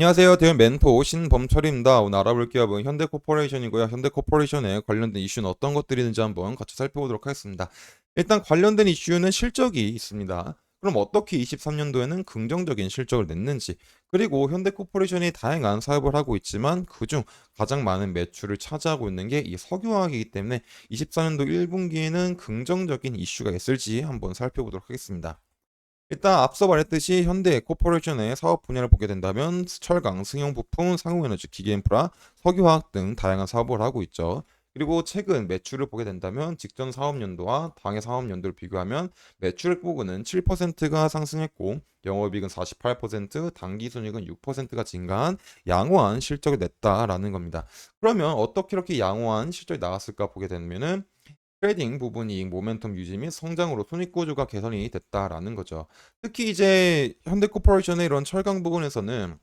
안녕하세요. 대형 멘토 신범철입니다. 오늘 알아볼 기업은 현대코퍼레이션이고요. 현대코퍼레이션에 관련된 이슈는 어떤 것들이 있는지 한번 같이 살펴보도록 하겠습니다. 일단 관련된 이슈는 실적이 있습니다. 그럼 어떻게 23년도에는 긍정적인 실적을 냈는지, 그리고 현대코퍼레이션이 다양한 사업을 하고 있지만 그중 가장 많은 매출을 차지하고 있는 게 이 석유화학이기 때문에 24년도 1분기에는 긍정적인 이슈가 있을지 한번 살펴보도록 하겠습니다. 일단 앞서 말했듯이 현대 에코퍼레이션의 사업 분야를 보게 된다면 철강, 승용부품, 상용에너지, 기계인프라, 석유화학 등 다양한 사업을 하고 있죠. 그리고 최근 매출을 보게 된다면 직전 사업연도와 당해 사업연도를 비교하면 매출액 부분은 7%가 상승했고 영업이익은 48%, 당기순이익은 6%가 증가한 양호한 실적을 냈다라는 겁니다. 그러면 어떻게 이렇게 양호한 실적이 나왔을까 보게 되면은 트레이딩 부분이 이익 모멘텀 유지 및 성장으로 손익 구조가 개선이 됐다라는 거죠. 특히 이제 현대코퍼레이션의 이런 철강 부분에서는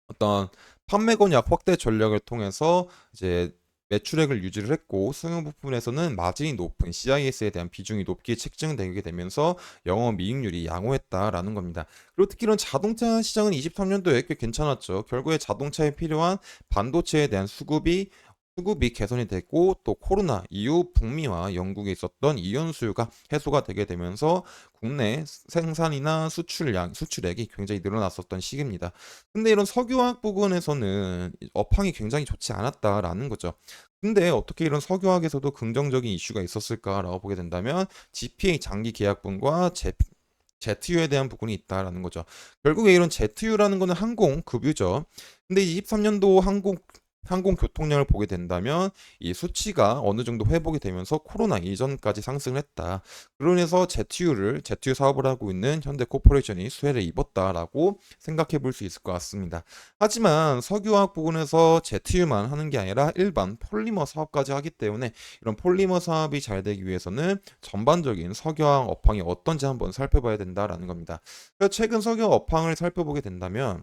어떤 판매 권역 확대 전략을 통해서 이제 매출액을 유지를 했고 승용 부분에서는 마진이 높은 CIS에 대한 비중이 높게 책정되게 되면서 영업이익률이 양호했다라는 겁니다. 그리고 특히 이런 자동차 시장은 23년도에 꽤 괜찮았죠. 결국에 자동차에 필요한 반도체에 대한 수급이 개선이 됐고 또 코로나 이후 북미와 영국에 있었던 이연 수요가 해소가 되게 되면서 국내 생산이나 수출액이 굉장히 늘어났었던 시기입니다. 근데 이런 석유화학 부분에서는 업황이 굉장히 좋지 않았다라는 거죠. 근데 어떻게 이런 석유화학에서도 긍정적인 이슈가 있었을까라고 보게 된다면 GPA 장기 계약분과 ZU에 대한 부분이 있다라는 거죠. 결국에 이런 ZU라는 거는 항공 급유죠. 근데 23년도 항공교통량을 보게 된다면 이 수치가 어느 정도 회복이 되면서 코로나 이전까지 상승을 했다. 그러면서 ZU 사업을 하고 있는 현대코퍼레이션이 수혜를 입었다라고 생각해 볼 수 있을 것 같습니다. 하지만 석유화학 부분에서 ZU만 하는 게 아니라 일반 폴리머 사업까지 하기 때문에 이런 폴리머 사업이 잘 되기 위해서는 전반적인 석유화학 업황이 어떤지 한번 살펴봐야 된다라는 겁니다. 그래서 최근 석유화학 업황을 살펴보게 된다면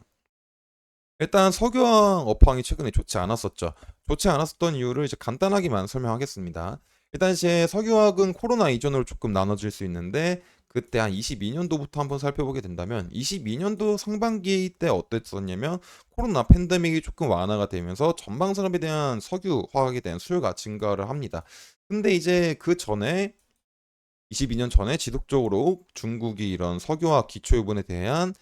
일단 석유화학 업황이 최근에 좋지 않았었죠. 좋지 않았었던 이유를 이제 간단하게만 설명하겠습니다. 일단 이제 석유화학은 코로나 이전으로 조금 나눠질 수 있는데 그때 한 22년도부터 한번 살펴보게 된다면 22년도 상반기 때 어땠었냐면 코로나 팬데믹이 조금 완화가 되면서 전방 산업에 대한 석유화학에 대한 수요가 증가를 합니다. 근데 이제 그 전에 22년 전에 지속적으로 중국이 이런 석유화학 기초유분에 대한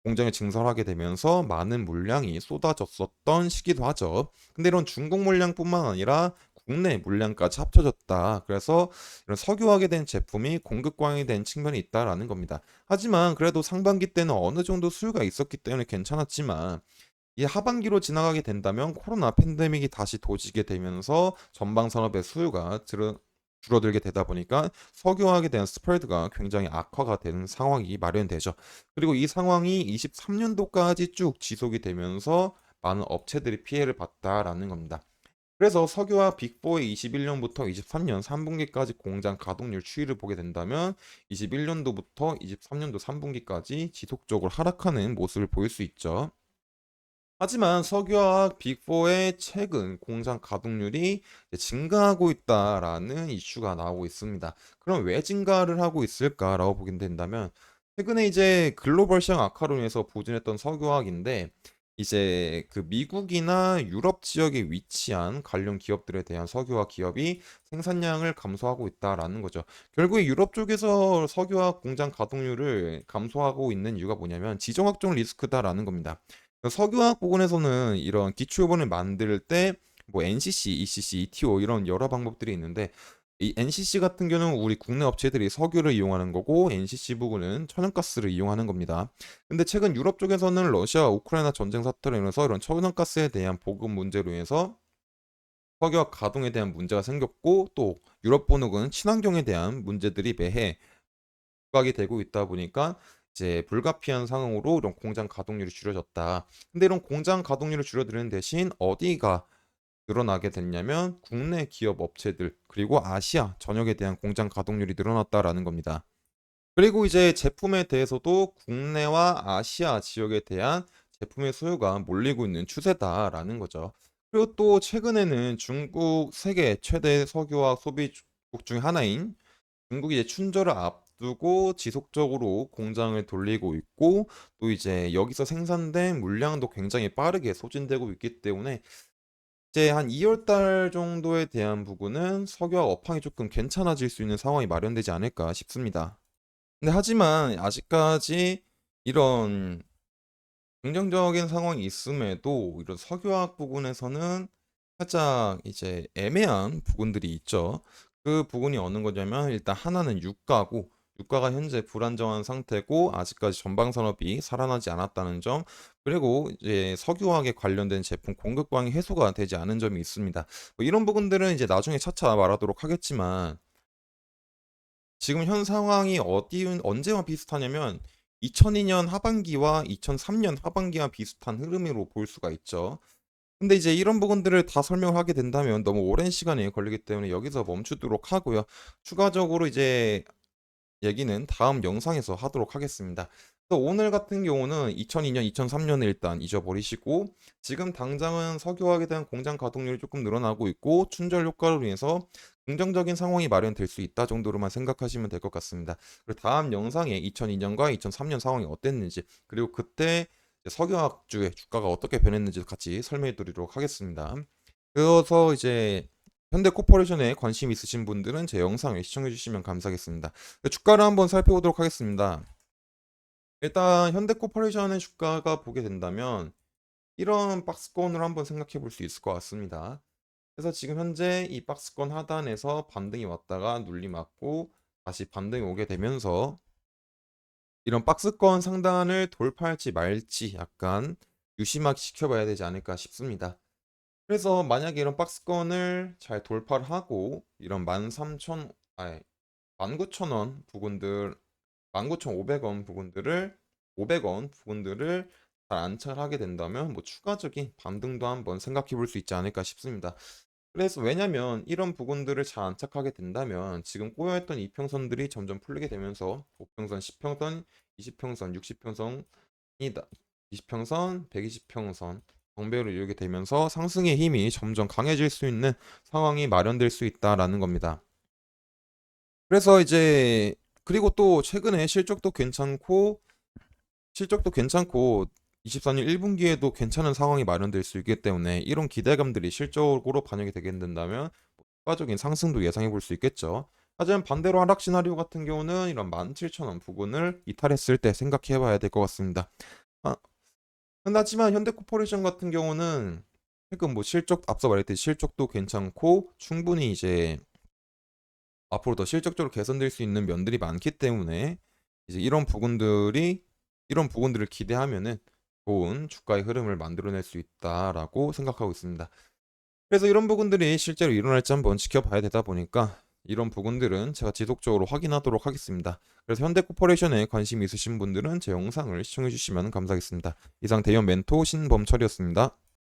공장을 증설하게 되면서 많은 물량이 쏟아졌었던 시기도 하죠. 근데 이런 중국 물량뿐만 아니라 국내 물량까지 합쳐졌다. 그래서 이런 석유화학에 대한 제품이 공급 과잉이 된 측면이 있다라는 겁니다. 하지만 그래도 상반기 때는 어느 정도 수요가 있었기 때문에 괜찮았지만 이 하반기로 지나가게 된다면 코로나 팬데믹이 다시 도지게 되면서 전방 산업의 수요가 줄어들게 되다 보니까 석유화학에 대한 스프레드가 굉장히 악화가 되는 상황이 마련되죠. 그리고 이 상황이 23년도까지 쭉 지속이 되면서 많은 업체들이 피해를 봤다라는 겁니다. 그래서 석유화 빅4의 21년부터 23년 3분기까지 공장 가동률 추이를 보게 된다면 21년도부터 23년도 3분기까지 지속적으로 하락하는 모습을 보일 수 있죠. 하지만 석유화학 빅4의 최근 공장 가동률이 이제 증가하고 있다라는 이슈가 나오고 있습니다. 그럼 왜 증가를 하고 있을까라고 보게 된다면 최근에 이제 글로벌 시장 악화로 인해서 부진했던 석유화학인데 이제 그 미국이나 유럽 지역에 위치한 관련 기업들에 대한 석유화학 기업이 생산량을 감소하고 있다라는 거죠. 결국에 유럽 쪽에서 석유화학 공장 가동률을 감소하고 있는 이유가 뭐냐면 지정학적 리스크다라는 겁니다. 석유화학 부분에서는 이런 기초요번을 만들 때 뭐 NCC, ECC, ETO 이런 여러 방법들이 있는데 이 NCC 같은 경우는 우리 국내 업체들이 석유를 이용하는 거고 NCC 부분은 천연가스를 이용하는 겁니다. 근데 최근 유럽 쪽에서는 러시아 우크라이나 전쟁 사태로 인해서 이런 천연가스에 대한 보급 문제로 인해서 석유화학 가동에 대한 문제가 생겼고 또 유럽 본국은 친환경에 대한 문제들이 매해 부각이 되고 있다 보니까 이제 불가피한 상황으로 이런 공장 가동률이 줄여졌다. 근데 이런 공장 가동률을 줄여드는 대신 어디가 늘어나게 됐냐면 국내 기업 업체들 그리고 아시아 전역에 대한 공장 가동률이 늘어났다라는 겁니다. 그리고 이제 제품에 대해서도 국내와 아시아 지역에 대한 제품의 수요가 몰리고 있는 추세다라는 거죠. 그리고 또 최근에는 중국 세계 최대 석유화 소비국 중 하나인 중국이 이제 춘절을 앞두고 지속적으로 공장을 돌리고 있고 또 이제 여기서 생산된 물량도 굉장히 빠르게 소진되고 있기 때문에 이제 한 2월 달 정도에 대한 부분은 석유화 업황이 조금 괜찮아질 수 있는 상황이 마련되지 않을까 싶습니다. 근데 하지만 아직까지 이런 긍정적인 상황이 있음에도 이런 석유화학 부분에서는 살짝 이제 애매한 부분들이 있죠. 그 부분이 어느 거냐면 일단 하나는 유가고 유가가 현재 불안정한 상태고 아직까지 전방 산업이 살아나지 않았다는 점 그리고 이제 석유화학에 관련된 제품 공급망이 해소가 되지 않은 점이 있습니다. 뭐 이런 부분들은 이제 나중에 차차 말하도록 하겠지만 지금 현 상황이 언제와 비슷하냐면 2002년 하반기와 2003년 하반기와 비슷한 흐름으로 볼 수가 있죠. 근데 이제 이런 부분들을 다 설명을 하게 된다면 너무 오랜 시간이 걸리기 때문에 여기서 멈추도록 하고요. 추가적으로 이제 얘기는 다음 영상에서 하도록 하겠습니다. 또 오늘 같은 경우는 2002년, 2003년을 일단 잊어버리시고 지금 당장은 석유화학에 대한 공장 가동률이 조금 늘어나고 있고 춘절 효과로 인해서 긍정적인 상황이 마련될 수 있다 정도로만 생각하시면 될 것 같습니다. 그리고 다음 영상에 2002년과 2003년 상황이 어땠는지 그리고 그때 석유화학주의 주가가 어떻게 변했는지 같이 설명해 드리도록 하겠습니다. 그래서 이제 현대코퍼레이션에 관심 있으신 분들은 제 영상을 시청해 주시면 감사하겠습니다. 주가를 한번 살펴보도록 하겠습니다. 일단 현대코퍼레이션의 주가가 보게 된다면 이런 박스권으로 한번 생각해 볼 수 있을 것 같습니다. 그래서 지금 현재 이 박스권 하단에서 반등이 왔다가 눌림 맞고 다시 반등이 오게 되면서 이런 박스권 상단을 돌파할지 말지 약간 유심하게 지켜봐야 되지 않을까 싶습니다. 그래서 만약에 이런 박스권을 잘 돌파를 하고 이런 13,000 아니 19,000원 부분들 19,500원 부분들을 500원 부분들을 잘 안착하게 된다면 뭐 추가적인 반등도 한번 생각해 볼 수 있지 않을까 싶습니다. 그래서 왜냐면 이런 부분들을 잘 안착하게 된다면 지금 꼬여있던 이평선들이 점점 풀리게 되면서 5평선, 10평선, 20평선, 60평선이 20평선, 120평선 정배를 이루게 되면서 상승의 힘이 점점 강해질 수 있는 상황이 마련될 수 있다라는 겁니다. 그래서 이제 그리고 또 최근에 실적도 괜찮고 24년 1분기에도 괜찮은 상황이 마련될 수 있기 때문에 이런 기대감들이 실적으로 반영이 되게 된다면 추가적인 상승도 예상해 볼 수 있겠죠. 하지만 반대로 하락 시나리오 같은 경우는 이런 17,000원 부근을 이탈했을 때 생각해 봐야 될 것 같습니다. 아, 하지만 현대코퍼레이션 같은 경우는 최근 뭐 실적 앞서 말했듯이 실적도 괜찮고 충분히 이제 앞으로 더 실적적으로 개선될 수 있는 면들이 많기 때문에 이제 이런 부분들을 기대하면은 좋은 주가의 흐름을 만들어낼 수 있다라고 생각하고 있습니다. 그래서 이런 부분들이 실제로 일어날지 한번 지켜봐야 되다 보니까 이런 부분들은 제가 지속적으로 확인하도록 하겠습니다. 그래서 현대코퍼레이션에 관심 있으신 분들은 제 영상을 시청해 주시면 감사하겠습니다. 이상 대형 멘토 신범철이었습니다.